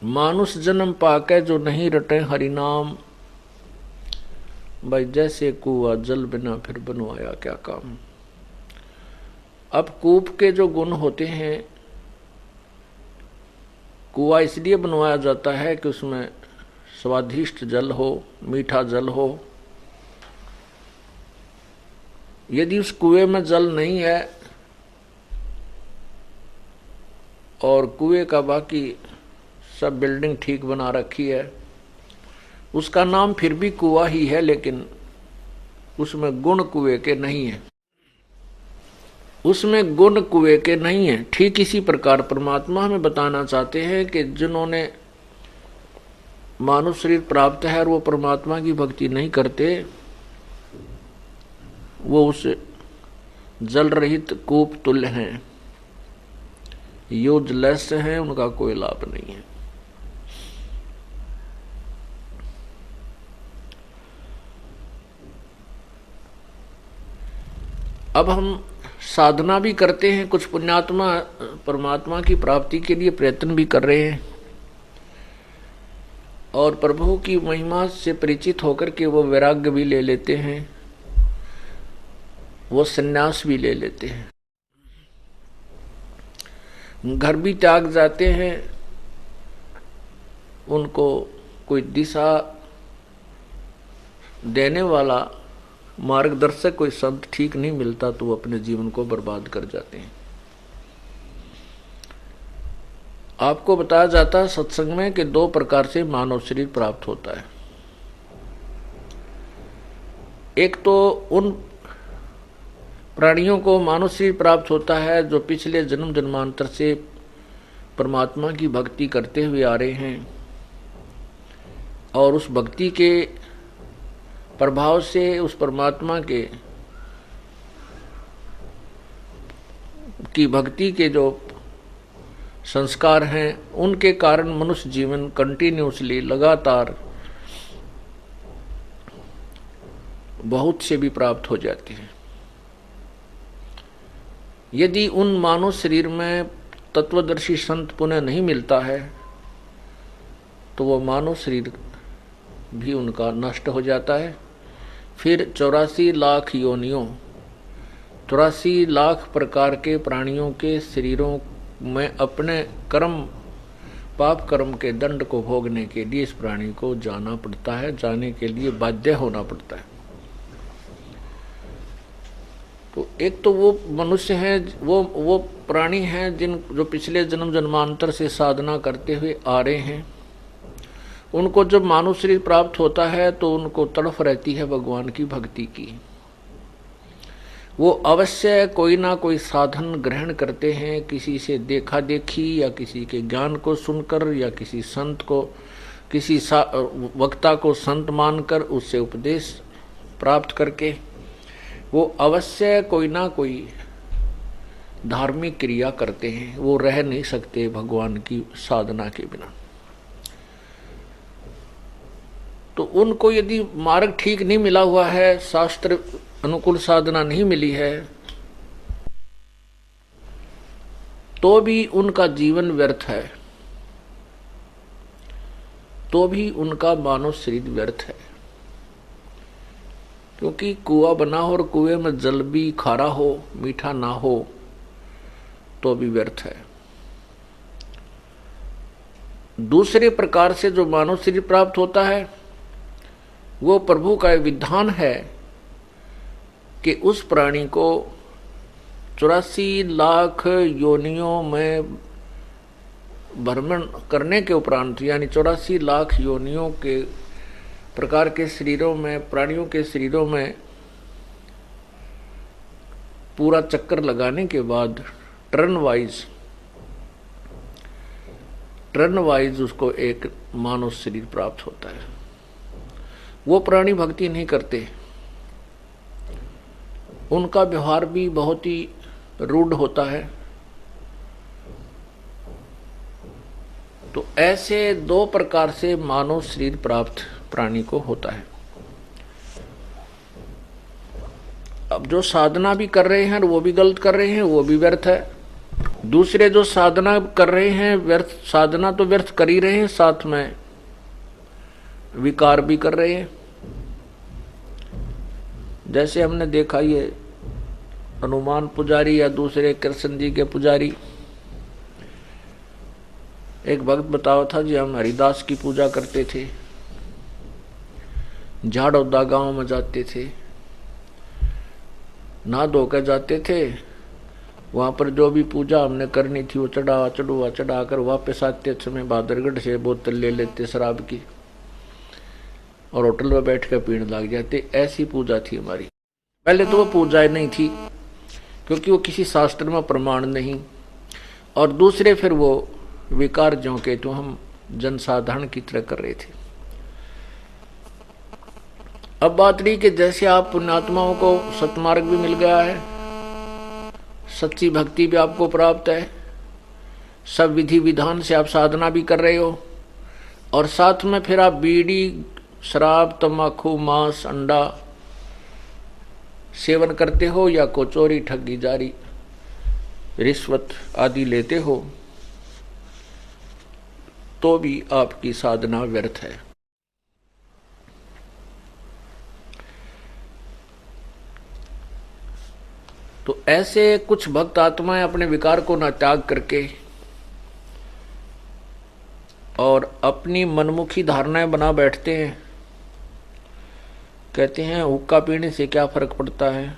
मानुष जन्म पाके जो नहीं रटे हरि नाम, भाई जैसे कुआ जल बिना फिर बनवाया क्या काम। अब कूप के जो गुण होते हैं, कुआ इसलिए बनवाया जाता है कि उसमें स्वादिष्ट जल हो, मीठा जल हो। यदि उस कुएं में जल नहीं है और कुएं का बाकी सब बिल्डिंग ठीक बना रखी है, उसका नाम फिर भी कुआ ही है, लेकिन उसमें गुण कुएं के नहीं है, उसमें गुण कुएं के नहीं है। ठीक इसी प्रकार परमात्मा हमें बताना चाहते हैं कि जिन्होंने मानव शरीर प्राप्त है और वो परमात्मा की भक्ति नहीं करते, वो उस जल रहित कूप तुल्य हैं, यूजलेस हैं, उनका कोई लाभ नहीं है। अब हम साधना भी करते हैं, कुछ पुण्यात्मा परमात्मा की प्राप्ति के लिए प्रयत्न भी कर रहे हैं और प्रभु की महिमा से परिचित होकर के वो वैराग्य भी ले लेते हैं, वो संन्यास भी ले लेते हैं, घर भी त्याग जाते हैं। उनको कोई दिशा देने वाला मार्गदर्शक कोई संत ठीक नहीं मिलता तो वो अपने जीवन को बर्बाद कर जाते हैं। आपको बताया जाता है सत्संग में कि 2 प्रकार से मानव शरीर प्राप्त होता है। एक तो उन प्राणियों को मानव शरीर प्राप्त होता है जो पिछले जन्म जन्मांतर से परमात्मा की भक्ति करते हुए आ रहे हैं और उस भक्ति के प्रभाव से उस परमात्मा के की भक्ति के जो संस्कार हैं, उनके कारण मनुष्य जीवन कंटिन्यूसली लगातार बहुत से भी प्राप्त हो जाते हैं। यदि उन मानव शरीर में तत्वदर्शी संत पुनः नहीं मिलता है तो वो मानव शरीर भी उनका नष्ट हो जाता है। फिर 84 लाख योनियों, 83 लाख प्रकार के प्राणियों के शरीरों में अपने कर्म पाप कर्म के दंड को भोगने के लिए इस प्राणी को जाना पड़ता है, जाने के लिए बाध्य होना पड़ता है। तो एक तो वो मनुष्य हैं, वो प्राणी हैं जो पिछले जन्म जन्मांतर से साधना करते हुए आ रहे हैं। उनको जब मानव शरीर प्राप्त होता है तो उनको तड़फ रहती है भगवान की भक्ति की। वो अवश्य कोई ना कोई साधन ग्रहण करते हैं, किसी से देखा देखी या किसी के ज्ञान को सुनकर या किसी संत को, किसी वक्ता को संत मानकर उससे उपदेश प्राप्त करके वो अवश्य कोई ना कोई धार्मिक क्रिया करते हैं। वो रह नहीं सकते भगवान की साधना के बिना। तो उनको यदि मार्ग ठीक नहीं मिला हुआ है, शास्त्र अनुकूल साधना नहीं मिली है, तो भी उनका जीवन व्यर्थ है, तो भी उनका मानव शरीर व्यर्थ है। क्योंकि कुआं बना हो और कुएं में जल भी खारा हो, मीठा ना हो, तो भी व्यर्थ है। दूसरे प्रकार से जो मानव शरीर प्राप्त होता है वो प्रभु का विधान है कि उस प्राणी को 84 लाख योनियों में भ्रमण करने के उपरांत, यानी 84 लाख योनियों के प्रकार के शरीरों में, प्राणियों के शरीरों में पूरा चक्कर लगाने के बाद टर्न वाइज उसको एक मानव शरीर प्राप्त होता है। वो प्राणी भक्ति नहीं करते, उनका व्यवहार भी बहुत ही रूढ़ होता है। तो ऐसे 2 प्रकार से मानव शरीर प्राप्त प्राणी को होता है। अब जो साधना भी कर रहे हैं वो भी गलत कर रहे हैं, वो भी व्यर्थ है। दूसरे जो साधना कर रहे हैं व्यर्थ, साधना तो व्यर्थ कर ही रहे हैं, साथ में विकार भी कर रहे हैं। जैसे हमने देखा ये हनुमान पुजारी या दूसरे कृष्ण जी के पुजारी, एक भक्त बताओ था जी, हम हरिदास की पूजा करते थे, झाड़ौदा गांव में जाते थे, नहा धोकर जाते थे, वहां पर जो भी पूजा हमने करनी थी वो चढ़ाकर वापस आते समय बहादुरगढ़ से बोतल ले लेते शराब की और होटल में बैठ कर पीने लग जाते। ऐसी पूजा थी हमारी। पहले तो वो पूजा नहीं थी क्योंकि वो किसी शास्त्र में प्रमाण नहीं, और दूसरे फिर वो विकार जो के तो हम जनसाधारण की तरह कर रहे थे। अब बात रही कि जैसे आप पुण्यात्माओं को सतमार्ग भी मिल गया है, सच्ची भक्ति भी आपको प्राप्त है, सब विधि विधान से आप साधना भी कर रहे हो, और साथ में फिर आप बीड़ी शराब तम्बाकू मांस अंडा सेवन करते हो या को चोरी ठगी जारी रिश्वत आदि लेते हो, तो भी आपकी साधना व्यर्थ है। तो ऐसे कुछ भक्त आत्माएं अपने विकार को न त्याग करके और अपनी मनमुखी धारणाएं बना बैठते हैं। कहते हैं हुक्का पीने से क्या फर्क पड़ता है,